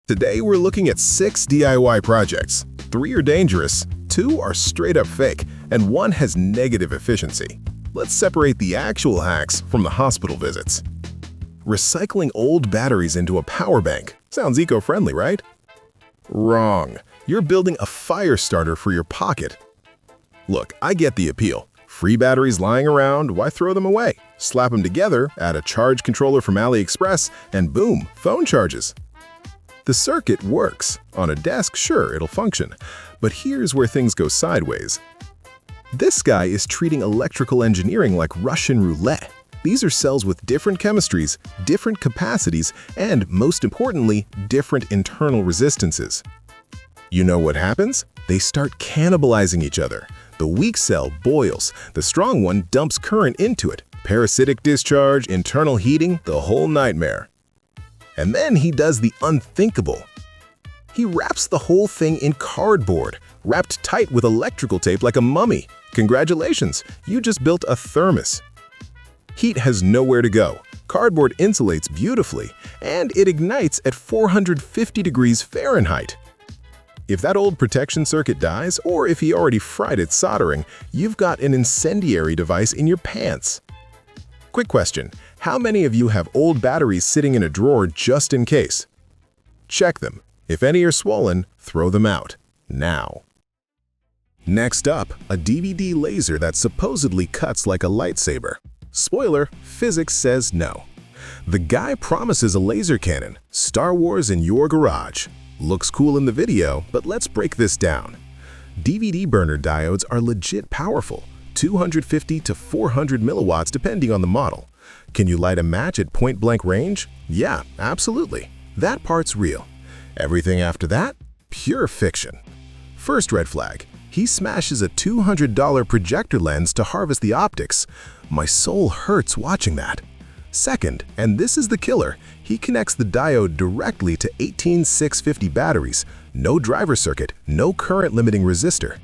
Today we're looking at 6 DIY projects. 3 are dangerous, 2 are straight up fake, and 1 has negative efficiency. Let's separate the actual hacks from the hospital visits. Recycling old batteries into a power bank. Sounds eco-friendly, right? Wrong. You're building a fire starter for your pocket. Look, I get the appeal. Free batteries lying around, why throw them away? Slap them together, add a charge controller from AliExpress, and boom, phone charges. The circuit works. On a desk, sure, it'll function. But here's where things go sideways. This guy is treating electrical engineering like Russian roulette. These are cells with different chemistries, different capacities, and, most importantly, different internal resistances. You know what happens? They start cannibalizing each other. The weak cell boils, the strong one dumps current into it. Parasitic discharge, internal heating, the whole nightmare. And then he does the unthinkable. He wraps the whole thing in cardboard, wrapped tight with electrical tape like a mummy. Congratulations, you just built a thermos. Heat has nowhere to go. Cardboard insulates beautifully, and it ignites at 450 degrees Fahrenheit. If that old protection circuit dies, or if he already fried it soldering, you've got an incendiary device in your pants. Quick question, how many of you have old batteries sitting in a drawer just in case? Check them. If any are swollen, throw them out. Now. Next up, a DVD laser that supposedly cuts like a lightsaber. Spoiler, physics says no. The guy promises a laser cannon, Star Wars in your garage. Looks cool in the video, but let's break this down. DVD burner diodes are legit powerful, 250 to 400 milliwatts depending on the model. Can you light a match at point-blank range? Yeah, absolutely. That part's real. Everything after that? Pure fiction. First red flag, he smashes a $200 projector lens to harvest the optics. My soul hurts watching that. Second, and this is the killer, he connects the diode directly to 18650 batteries. No driver circuit, no current limiting resistor.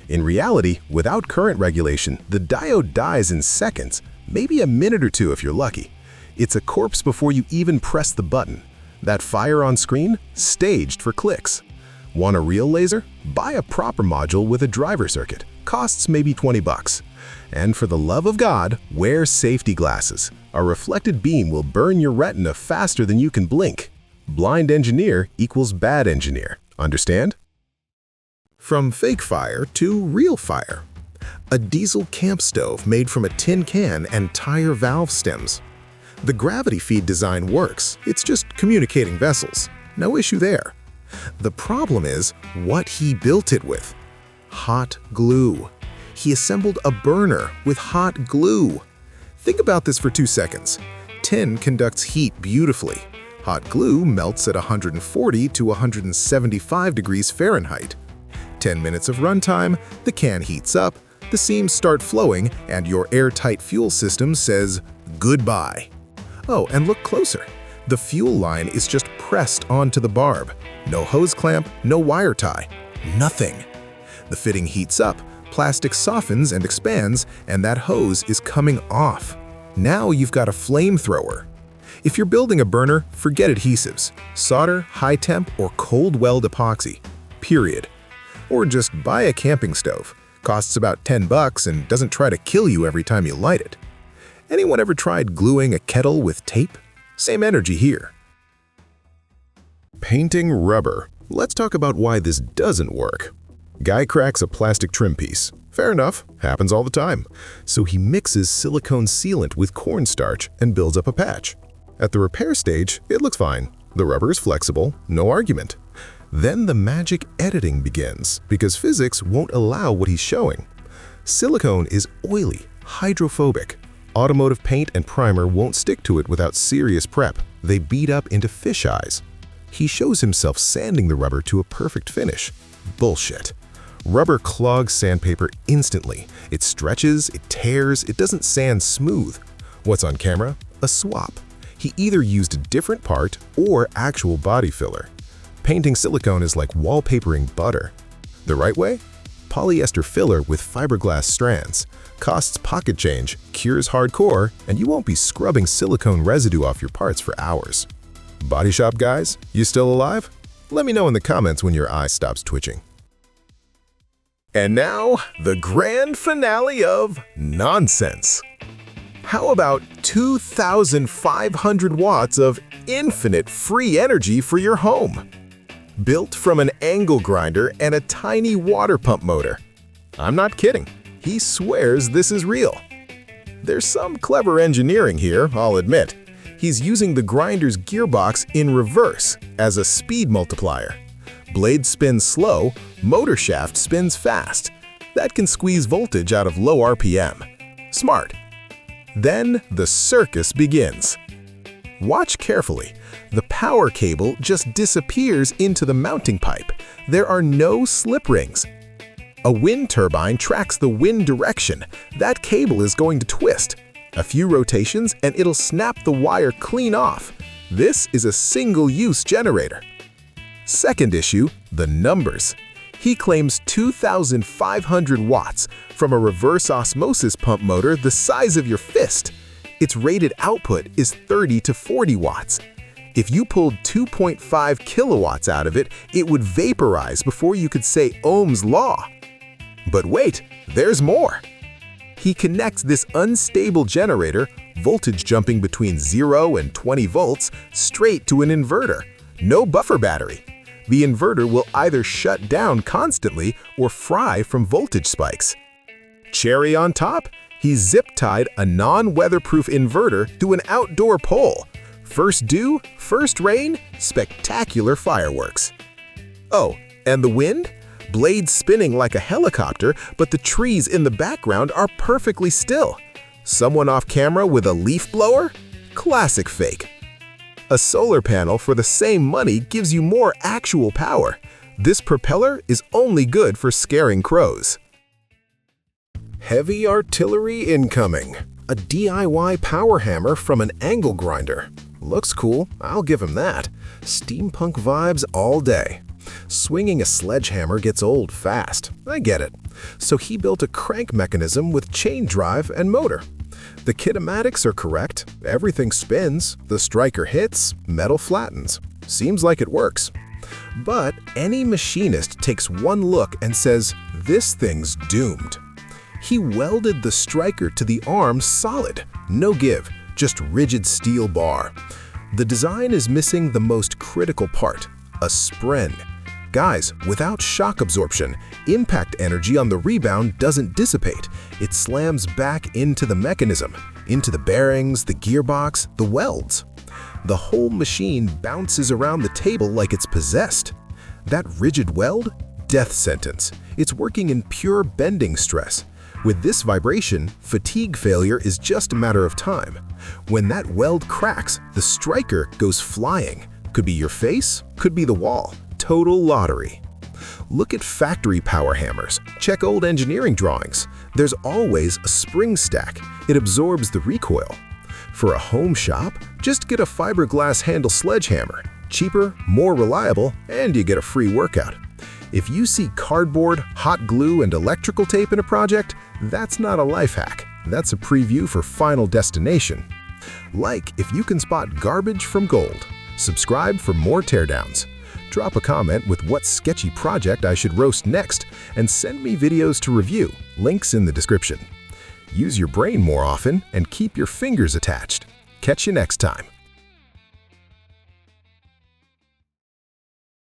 In reality, without current regulation, the diode dies in seconds, maybe a minute or two if you're lucky. It's a corpse before you even press the button. That fire on screen? Staged for clicks. Want a real laser? Buy a proper module with a driver circuit. Costs maybe 20 bucks. And for the love of God, wear safety glasses. A reflected beam will burn your retina faster than you can blink. Blind engineer equals bad engineer. Understand? From fake fire to real fire. A diesel camp stove made from a tin can and tire valve stems. The gravity feed design works, it's just communicating vessels. No issue there. The problem is what he built it with. Hot glue. He assembled a burner with hot glue. Think about this for 2 seconds. Tin conducts heat beautifully. Hot glue melts at 140 to 175 degrees Fahrenheit. 10 minutes of runtime, the can heats up, the seams start flowing, and your airtight fuel system says goodbye. Oh, and look closer. The fuel line is just pressed onto the barb. No hose clamp, no wire tie. Nothing. The fitting heats up, plastic softens and expands, and that hose is coming off. Now you've got a flamethrower. If you're building a burner, forget adhesives. Solder, high temp, or cold weld epoxy. Period. Or just buy a camping stove. Costs about 10 bucks and doesn't try to kill you every time you light it. Anyone ever tried gluing a kettle with tape? Same energy here. Painting rubber. Let's talk about why this doesn't work. Guy cracks a plastic trim piece. Fair enough, happens all the time. So he mixes silicone sealant with cornstarch and builds up a patch. At the repair stage, it looks fine. The rubber is flexible, no argument. Then the magic editing begins, because physics won't allow what he's showing. Silicone is oily, hydrophobic. Automotive paint and primer won't stick to it without serious prep. They beat up into fish eyes. He shows himself sanding the rubber to a perfect finish. Bullshit. Rubber clogs sandpaper instantly. It stretches, it tears, it doesn't sand smooth. What's on camera? A swap. He either used a different part or actual body filler. Painting silicone is like wallpapering butter. The right way? Polyester filler with fiberglass strands. Costs pocket change, cures hardcore, and you won't be scrubbing silicone residue off your parts for hours. Body shop guys, you still alive? Let me know in the comments when your eye stops twitching. And now, the grand finale of nonsense. How about 2,500 watts of infinite free energy for your home? Built from an angle grinder and a tiny water pump motor. I'm not kidding. He swears this is real. There's some clever engineering here, I'll admit. He's using the grinder's gearbox in reverse as a speed multiplier. Blade spins slow, motor shaft spins fast. That can squeeze voltage out of low RPM. Smart. Then the circus begins. Watch carefully. The power cable just disappears into the mounting pipe. There are no slip rings. A wind turbine tracks the wind direction. That cable is going to twist. A few rotations and it'll snap the wire clean off. This is a single-use generator. Second issue, the numbers. He claims 2,500 watts from a reverse osmosis pump motor the size of your fist. Its rated output is 30 to 40 watts. If you pulled 2.5 kilowatts out of it, it would vaporize before you could say Ohm's law. But wait, there's more. He connects this unstable generator, voltage jumping between 0 and 20 volts, straight to an inverter. No buffer battery. The inverter will either shut down constantly or fry from voltage spikes. Cherry on top, he zip-tied a non-weatherproof inverter to an outdoor pole. First dew, first rain, spectacular fireworks. Oh, and the wind? Blades spinning like a helicopter, but the trees in the background are perfectly still. Someone off camera with a leaf blower? Classic fake. A solar panel for the same money gives you more actual power. This propeller is only good for scaring crows. Heavy artillery incoming. A DIY power hammer from an angle grinder. Looks cool, I'll give him that. Steampunk vibes all day. Swinging a sledgehammer gets old fast. I get it. So he built a crank mechanism with chain drive and motor. The kinematics are correct. Everything spins, the striker hits, metal flattens. Seems like it works. But any machinist takes one look and says, this thing's doomed. He welded the striker to the arm solid. No give, just rigid steel bar. The design is missing the most critical part, a spring. Guys, without shock absorption, impact energy on the rebound doesn't dissipate. It slams back into the mechanism, into the bearings, the gearbox, the welds. The whole machine bounces around the table like it's possessed. That rigid weld? Death sentence. It's working in pure bending stress. With this vibration, fatigue failure is just a matter of time. When that weld cracks, the striker goes flying. Could be your face, could be the wall. Total lottery. Look at factory power hammers. Check old engineering drawings. There's always a spring stack. It absorbs the recoil. For a home shop, just get a fiberglass handle sledgehammer. Cheaper, more reliable, and you get a free workout. If you see cardboard, hot glue, and electrical tape in a project, that's not a life hack. That's a preview for final destination. Like if you can spot garbage from gold. Subscribe for more teardowns. Drop a comment with what sketchy project I should roast next, and send me videos to review, links in the description. Use your brain more often and keep your fingers attached. Catch you next time.